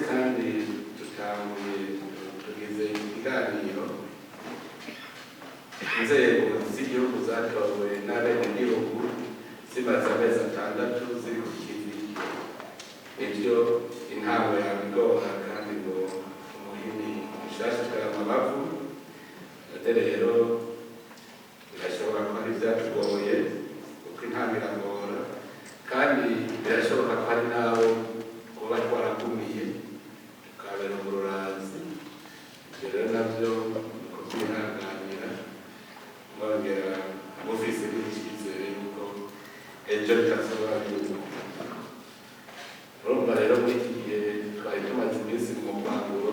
kandi tugize ikiganiro inzego z'igihugu zatowe n'abenegihugu zimaze amezi 6 ziri ku kivi. Ivyo intango yabigora kandi ngo umuhini ushashikara amabavu. Rero birashoboka ko hari ivyatugoye kuko intango iragora, kandi birashoboka ko hari nawe kuba twaragumiye tukabera umururazi. Ivyo rero navyo kubyihanganira, mwongera mufise n'icyizere yuko ejo bitazoba bibi. Urumva rero muri iki gihe twari tumaze iminsi mu mvanguro,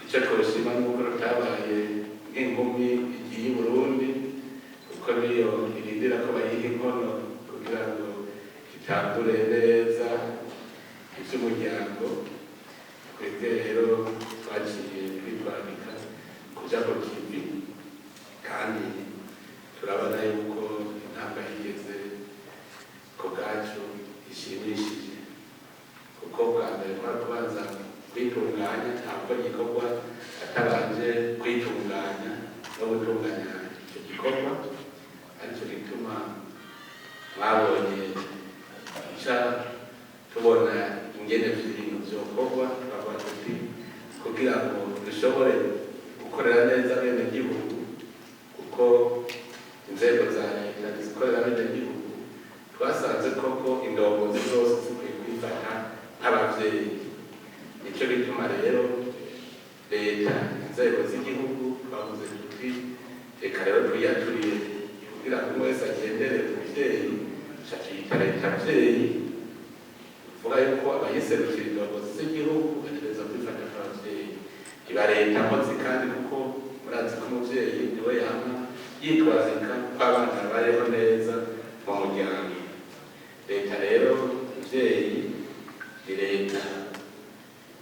icyo twoshima nuko rutabaye nk'inkumi igiye i Burundi, kuko niyo irindira ko bayiha inkono kugira ngo itangure neza iby'umuryango. Twebwe rero twaciye twitwararika kuja ku kivi, kandi turabona yuko intambwe yigeze ku bwacu ishimishije, kuko bwa mbere twari kubanza kwitunganya. Ntabwo igikorwa atabanje kwitunganya no gutunganya icyo gikorwa, aricyo gituma mwabonye ica tubona ingene ibintu vyokorwa, turavuga tuti kugira ngo dushobore gukorera neza abenegihugu, kuko inzego za leta zikorera abenegihugu, twasanze koko indongozi zose zikwiye kwifata nk'abavyeyi. Nico gituma rero leta, inzego z'igihugu twavuze tuti reka rero twiyaturiye kugira ngo umwe wese agendere umuvyeyi, caciyita leta vyeyi. Uvuga yuko abayiserukira indongozi z'igihugu bategereza kwifata nk'abavyeyi. Iba leta nkozi kandi, kuko murazi ko umuvyeyi niwe yama yitwazika ko abana babayeho neza mu muryango. Leta rero muvyeyi ni leta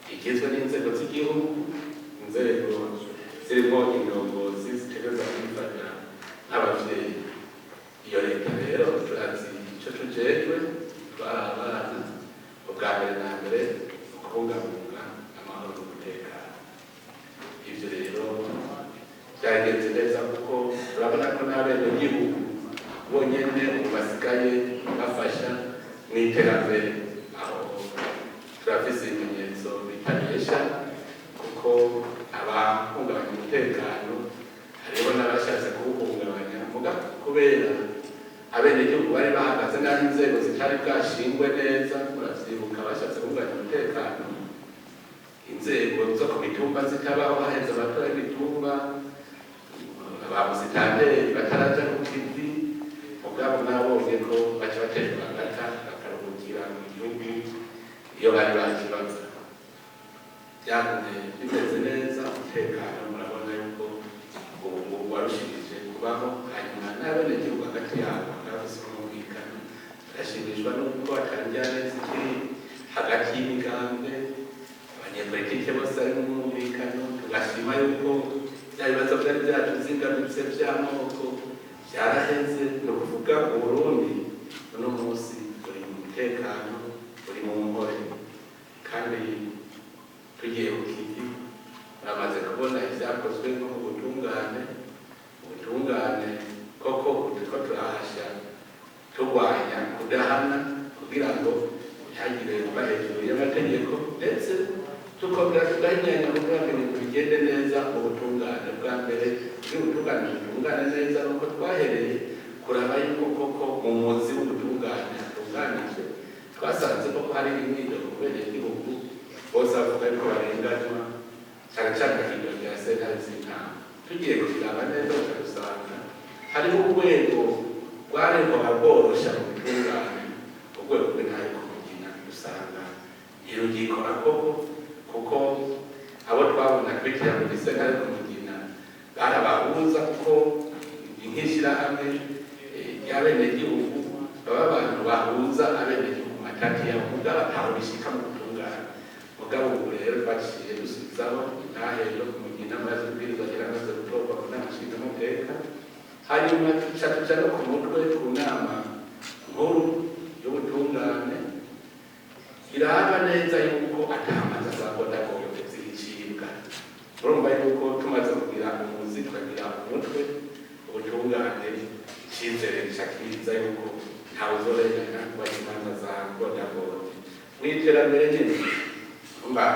igizwe n'inzego z'igihugu, inzego zirimo indongozi zitegereza kwifata nk'abavyeyi. Iyo leta rero turazi ico tujejwe, twari abana. Ubwa mbere na mbere ukubungabunga amahoro n'umutekano. Ivyo rero byagenze neza, kuko turabona ko n'abenegihugu bonyene ubu basigaye bafasha mu iterambere. Aho turafise ibimenyetso bitanesha, kuko abahungabanya umutekano hariho n'abashatse kuwuhungabanya, muga kubera abenegihugu bari bahagaze naho inzego zitari bwashingwe neza. Muravyibuka bashatse guhungabanya umutekano, inzego zo ku mitumba zitabaho, haheze amatora y'imitumba, abamusitanteri bataraja ku kivi. Mugabo mwabonye ko baca baterwa agata bakaruhukira mu gihugu iyo bari bakibaza. Byagumye bimeze neza, umutekano murabona yuko ubu warushirije kubaho. Hanyuma n'abenegihugu hagati yabo bafise umwumvikano. Turashimishwa n'uko hatangira neza ikiri hagati y'imigambwe, abanyepolitike bose ari mu mwumvikano. Tugashima yuko bya bibazo byari byatuzingamitse by'amoko byaraheze. Ni ukuvuga Uburundi uno munsi buri mu mutekano, buri mu mpore. Kandi tugiye ku kivi, turamaze kubona ivyakozwe nko mu butungane. Ubutungane koko turiko turahasha turwanya kudahana, kugira ngo ntihagire kuba hejuru y'amategeko, ndetse tukongera tugahinyanya kugira ngo ibintu bigende neza mu butungane. Bwa mbere kugira ubutungane butungane neza nuko twahereye kuraba yuko koko mu muzi w'ubutungane hatunganije. Twasanze ko hari imyidogo ku benegihugu, bose bavuga yuko barenganywa, cyane cyane ikigo rya sentare z'intama. Tugiye kubiraba neza tukabisanga hariho urwego rwarehora rworosha mu butungane, urwego rw'intare ku Mugina. Dusanga irugikora koko, kuko abo twabona kwitira mu sentare ku Mugina barabahuza, kuko nk'ishirahamwe y'abenegihugu baba abantu bahuza abenegihugu matati yabo, mugabo ntaho bishika mu butungane. Mugabo ubu rero twaciye dusubizaho intahe yo ku Mugina, maze ubwirizwa yaramaze gutorwa ku nama nshingamateka. Hanyuma tuca no ku mutwe ku nama nkuru y'ubutungane, iraba neza yuko atama cyane icyizere gishakiza yuko ntawe uzorengana kuba imanza za godagodi mu iterambere nyine mba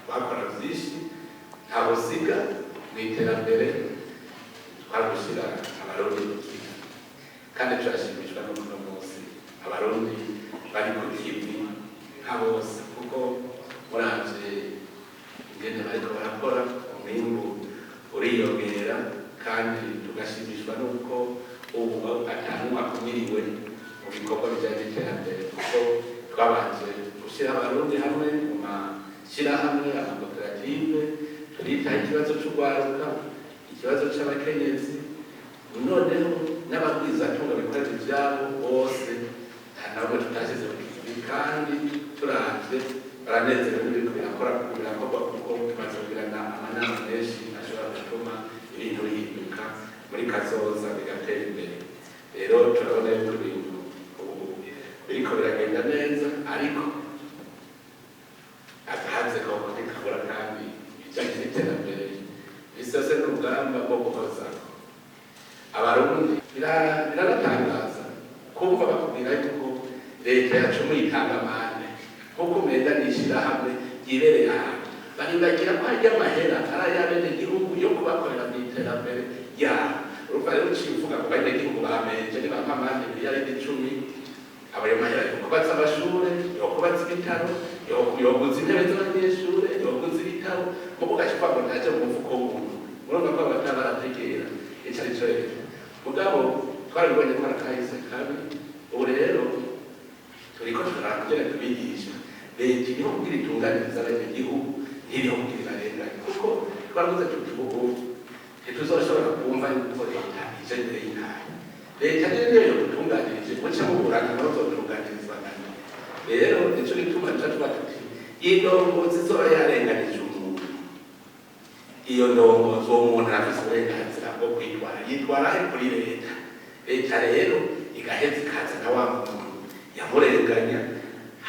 bakora byinshi ntawe usiga mu iterambere twagushyira abarundi mu kigo kandi turashimishwa no kuno munsi abarundi bari ku kivi nka bose kuko muravye ingene bariko barakora umwimbu uriyongera kandi tugashimishwa n'uko ubu atanumwe akumiriwe mu bikorwa bijanye n'iterambere kuko twabanje gushyira abarundi hamwe mu mashyirahamwe amakoperative turitaho ikibazo c'urwaruka ikibazo c'abakenyezi noneho n'abagwizatunga bikorera ivyabo bose nta namwe tutashyize ku kivi kandi turavye baranezerewe n'ibintu birakorwa kuko tumaze kugirana amanama menshi ashobora gutuma ibintu bihinduka muri kazoza bigatera imbere rero turabona yuko ibintu ubu biriko biragenda neza ariko agahanze koko ntikabura kandi ibijanye n'iterambere bisose n'urugamba rwo guhozako abarundi biranatangaza kumva bakubwira yuko leta yacu muyitangamane nkuko umenga n'ishirahamwe ryibereye ahantu baribagira ko harya amahera ari ay'abenegihugu yo kubakorera mu iterambere ryabo urumva rero ucivuga ngo abenegihugu bamenje nibampa amande miliyaridi 10 abayo mahera yo kubatsa amashure yo kubatsa ibitaro yoguza intebe z'abanyeshure yoguza ibitaro mubo gacupa ngo ntaje mu mufuko w'umuntu urumva ko abataba barategera ico ari co rero mugabo twarabibonye ko arakahise kabi ubu rero turiko turakugera tubigisha leta iriho kugira itunganiriza abanyagihugu ntiriho kugira ibarenganye kuko twaravuze tuti ubu ntituzoshobora kumva yuko leta ije imbere y'intara leta niyo yodutunganirije muce muburana nazotunganirizwa nani rero nico gituma tuca tuba tuti indongozi izoba yarenganije umuntu iyo ndongozi uwo muntu arafise uburenganzira bwo kwitwara yitwarahe kuri leta leta rero igaheza ikaza na wa muntu yamurenganya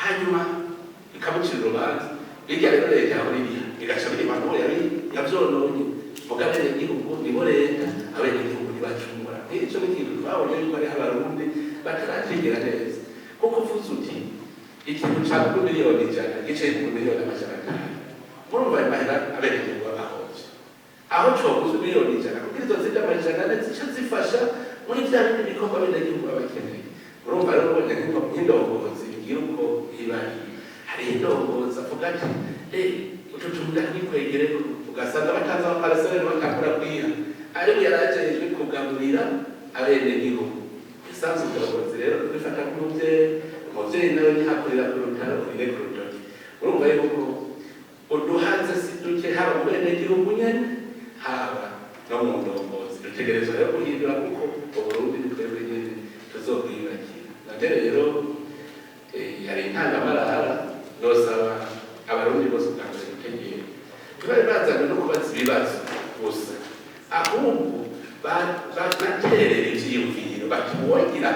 hanyuma ikamucira urubanza birya rero leta yahuririye igaca birima ngo yavyononye muga abenegihugu nibo leta abenegihugu ntibacumura nk'ico n'ikintu twabonye yuko ariho abarundi batarategera neza kuko uvuze uti ikintu ca kuri miliyoni 100 gicaye ku miliyoni 500 murumva ayo mahera abenegihugu babahoje aho coguza miliyoni 100 kuko izo zindi 500 zica zifasha muri vya bindi bikorwa abenegihugu babakeneye urumva rero ubonye nk'indongozi igira uko ibari hari indongozi avuga ati utu tuntu ndakwikwegere ugasanga batazi aho parasere bakakura kwiha ariko yarajejwe kugaburira abenegihugu isanzwe indongozi rero bifata nk'umuvyeyi nawe ntihakurira ku rutaro urire ku rutoki urumva yuko uduhanze si duke haba mu benegihugu nyene haba no mu ndongozi dutegerezwa rero guhindura kuko uburundi ni twebwe nyene tuzobwiyubakira none rero yari intangamarara nosaba abarundi bose ubwambere gutegera tubari bazanye no kubaza ibibazo gusa ahubwo baterera ivyiyumviro bati wogira